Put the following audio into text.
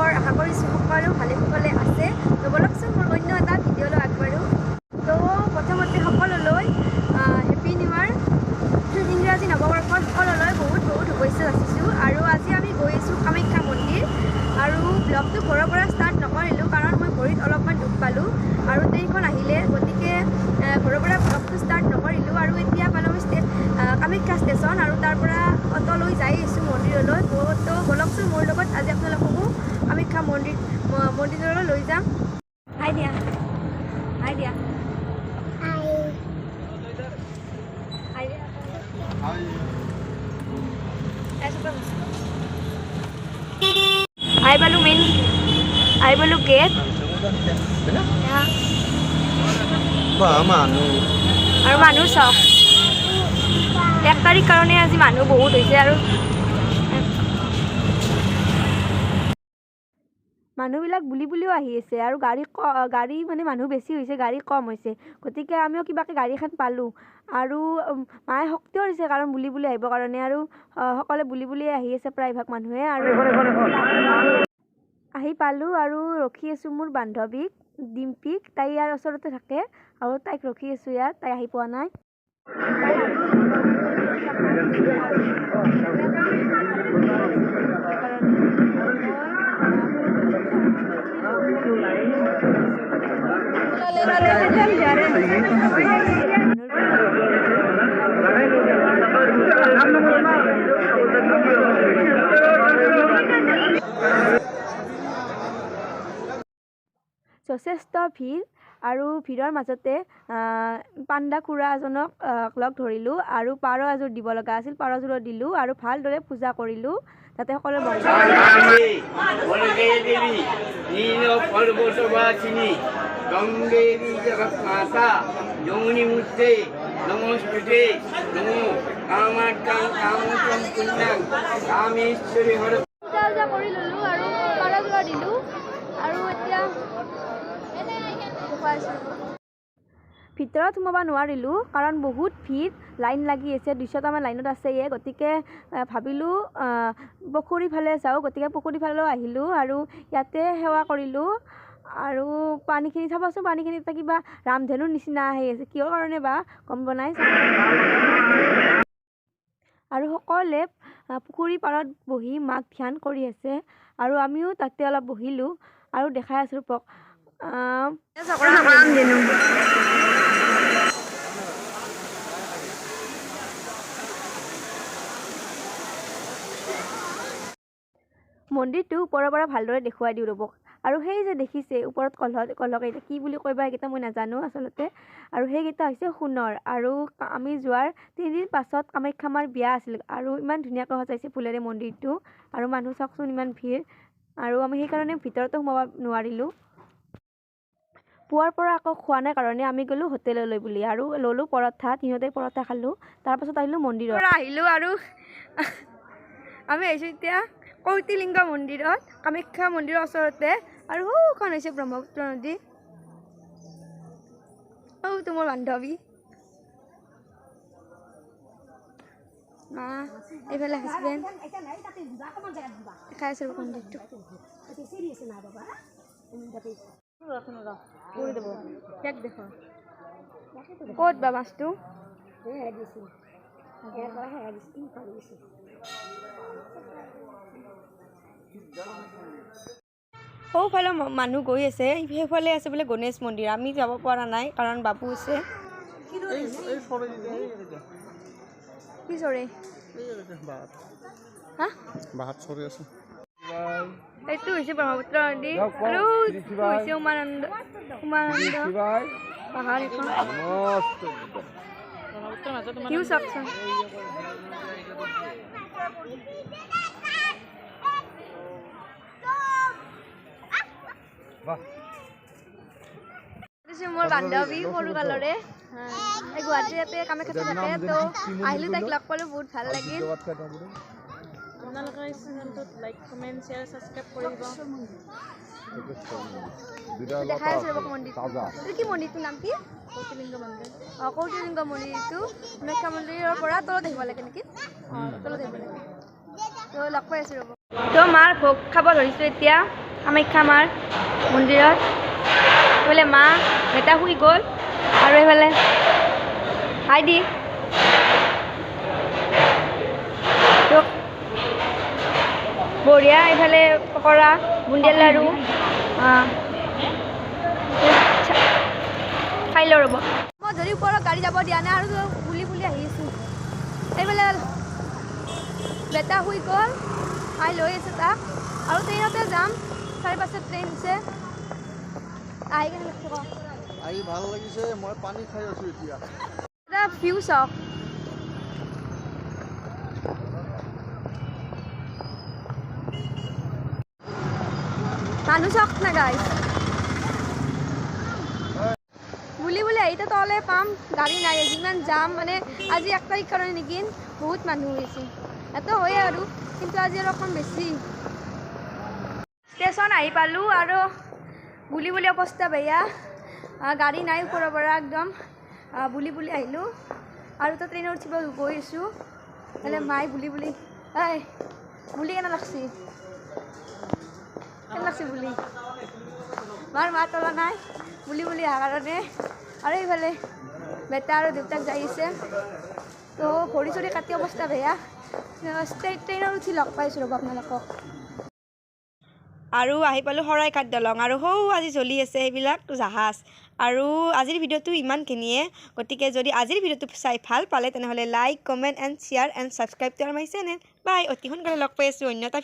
খবৰ আশা কৰিছোঁ সকলো ভালে কুশলে আছে। তো বলকচোন মোৰ অন্য এটা ভিডিঅ'লৈ আগবাঢ়োঁ। তো প্ৰথমতে সকলোলৈ হেপী নিউ ইয়াৰ, ইংৰাজী নৱবৰ্ষৰ সকলোলৈ বহুত বহুত শুভেচ্ছা যাচিছোঁ। আৰু আজি আমি গৈ আছোঁ কামাখ্যা মন্দিৰ। আৰু ব্লগটো ঘৰৰ পৰা ষ্টাৰ্ট নকৰিলোঁ কাৰণ মই ভৰিত অলপমান দুখ পালোঁ আৰু ট্ৰেইনখন আহিলে, গতিকে ঘৰৰ পৰা ব্লগটো ষ্টাৰ্ট নকৰিলোঁ। আৰু এতিয়া পালোঁ কামাখ্যা ষ্টেচন আৰু তাৰ পৰা অটো লৈ যাই আছোঁ মন্দিৰলৈ। তো বলকচোন মোৰ লগত আজি আপোনালোককো কামাখ্যা মন্দিৰলৈ লৈ যাম। হাই দিয়া, হাই দিয়া, হাই দিয়া, আই পালোঁ মেইন, আই পালোঁ গেট। আৰু মানুহ চাওক, 1 তাৰিখ কাৰণে আজি মানুহ বহুত হৈছে। আৰু মানুহবিলাক বুলিও আহি আছে আৰু গাড়ী মানে মানুহ বেছি হৈছে, গাড়ী কম হৈছে। গতিকে আমিও কিবাকৈ গাড়ী এখন পালোঁ আৰু মায়ে শক্তিও দিছে কাৰণ বুলি আহিবৰ কাৰণে। আৰু সকলোৱে বুলি আহি আছে প্ৰায়ভাগ মানুহে। আৰু আহি পালোঁ আৰু ৰখি আছোঁ মোৰ বান্ধৱীক ডিম্পিক, তাই ইয়াৰ ওচৰতে থাকে আৰু তাইক ৰখি আছোঁ ইয়াত, তাই আহি পোৱা নাই। যথেষ্ট ভিৰ আৰু ভিৰৰ মাজতে পাণ্ডা খুৰা এজনক লগ ধৰিলোঁ আৰু পাৰ এযোৰ দিব লগা আছিল, পাৰযোৰো দিলোঁ আৰু ভালদৰে পূজা কৰিলোঁ যাতে সকলোৱে কৰি ল'লোঁ আৰু পাৰযোৰা দিলোঁ। আৰু এতিয়া ভিতৰত সোমাব নোৱাৰিলোঁ কাৰণ বহুত ভিৰ, লাইন লাগি আছে, 200টামান লাইনত আছে। গতিকে ভাবিলোঁ পুখুৰী ফালে যাওঁ, গতিকে পুখুৰী ফালেও আহিলোঁ আৰু ইয়াতে সেৱা কৰিলোঁ। আৰু পানীখিনি চাবাচোন, পানীখিনি এটা কিবা ৰামধেনুৰ নিচিনা আহি আছে, কিহৰ কাৰণে বা গম বনাই। আৰু সকলোৱে পুখুৰী পাৰত বহি মাক ধ্যান কৰি আছে আৰু আমিও তাতে অলপ বহিলোঁ আৰু দেখাই আছোঁ ৰূপক। মন্দিৰটো ওপৰৰ পৰা ভালদৰে দেখুৱাই দিওঁ ৰ'বক। আৰু সেই যে দেখিছে ওপৰত কলহকেইটা কি বুলি কয় বা এইকেইটা মই নাজানো আচলতে। আৰু সেইকেইটা হৈছে সোণৰ। আৰু আমি যোৱাৰ 3 দিন পাছত কামাখ্যা মাৰ বিয়া আছিল আৰু ইমান ধুনীয়াকৈ সজাইছে ফুলেৰে মন্দিৰটো। আৰু মানুহ চাওকচোন ইমান ভিৰ, আৰু আমি সেইকাৰণে ভিতৰতো সোমাব নোৱাৰিলোঁ। পুৱাৰ পৰা আকৌ খোৱা নাই কাৰণে আমি গ'লোঁ হোটেললৈ বুলি আৰু ল'লোঁ পৰঠা, তিনিওটাই পৰঠা খালোঁ। তাৰপাছত আহিলোঁ মন্দিৰত। আহিলোঁ আৰু আমি আহিছোঁ এতিয়া কৌটিলিংগ মন্দিৰত, কামাখ্যা মন্দিৰৰ ওচৰতে। আৰু সৌখন হৈছে ব্ৰহ্মপুত্ৰ নদী। তোমাৰ বান্ধৱী এইফালে হাজবেণ্ড দেখাই আছোঁ মন্দিৰটো। ক'ত বা মাছটো? সৌফালে মানুহ গৈ আছে, সেইফালে আছে বোলে গণেশ মন্দিৰ। আমি যাব পৰা নাই কাৰণ বাবু আছে। কি চৰে? এইটো হৈছে ব্ৰহ্মপুত্ৰ নদী আৰু হৈছে উমানন্দ পাহাৰ এখন। সিও চাওকচোন। মোৰ বান্ধৱী সৰু কালৰে, গুৱাহাটীৰ ইয়াতে কামাখ্যাতে থাকে। তো আহিলোঁ, তাইক লগ পালোঁ, বহুত ভাল লাগিল। আপোনালোকৰ চেনেলটোত লাইক, কমেণ্ট, শ্বেয়াৰ, ছাবস্ক্ৰাইব কৰি দিব। দেখাই আছোঁ ৰ'ব মন্দিৰটো। এইটো কি মন্দিৰটোৰ নাম কি? কৌটিলিংগ মন্দিৰ। কৌটিলিংগ মন্দিৰটো কামাখ্যা মন্দিৰৰ পৰা তলত আহিব লাগে নেকি? তলত আহিব লাগে। তো লগ পাই আছোঁ ৰ'ব। তো মাৰ ভোগ খাব ধৰিছোঁ এতিয়া। কামাখ্যা মাৰ মন্দিৰত এইফালে মা বেটা শুই গ'ল আৰু এইফালে হাইদি বঢ়িয়া এইফালে পকৰা বুন্দিয়া লাৰু খাই লওঁ ৰ'ব মই যদি ওপৰত গাড়ী যাব দিয়া নাই আৰু বুলি আহি আছোঁ এইফালে বেটা শুই গ'ল খাই লৈ আছে তাক আৰু ট্ৰেইনতে যাম 5:30 ট্ৰেইন আছে আহি কেনে আহি ভাল লাগিছে মই পানী খাই আছোঁ এতিয়া এটা ভিউ চাওক মানুহ চাওক না গাইছ বুলি আহিতে তলে পাম গাড়ী নাই যিমান যাম মানে আজি 1 তাৰিখ কাৰণে নেকি বহুত মানুহ হৈছে এত হয় আৰু কিন্তু আজি অলপমান বেছি ষ্টেচন আহি পালোঁ আৰু বুলি অৱস্থা বেয়া গাড়ী নাই ওপৰৰ পৰা একদম বুলি আহিলোঁ আৰু তো ট্ৰেইনত উঠিব গৈ আছোঁ মানে মাই বুলি এই বুলি কেনে লাগছি বুলি মাৰ মা তলা নাই বুলি অহাৰ কাৰণে আৰু এইফালে বেটা আৰু দেউতাক যাই আছে তো ভৰি চৰি কাটি অৱস্থা বেয়া ট্ৰেইনত উঠি লগ পাইছোঁ ৰ'ব আপোনালোকক আৰু আহি পালোঁ শৰাইঘাট দলং আৰু আজি চলি আছে সেইবিলাক জাহাজ আৰু আজিৰ ভিডিঅ'টো ইমানখিনিয়ে গতিকে যদি আজিৰ ভিডিঅ'টো চাই ভাল পালে তেনেহ'লে like comment and share and subscribe to my channel bye অতি সোনকালে লগ পাই আছোঁ অন্য এটা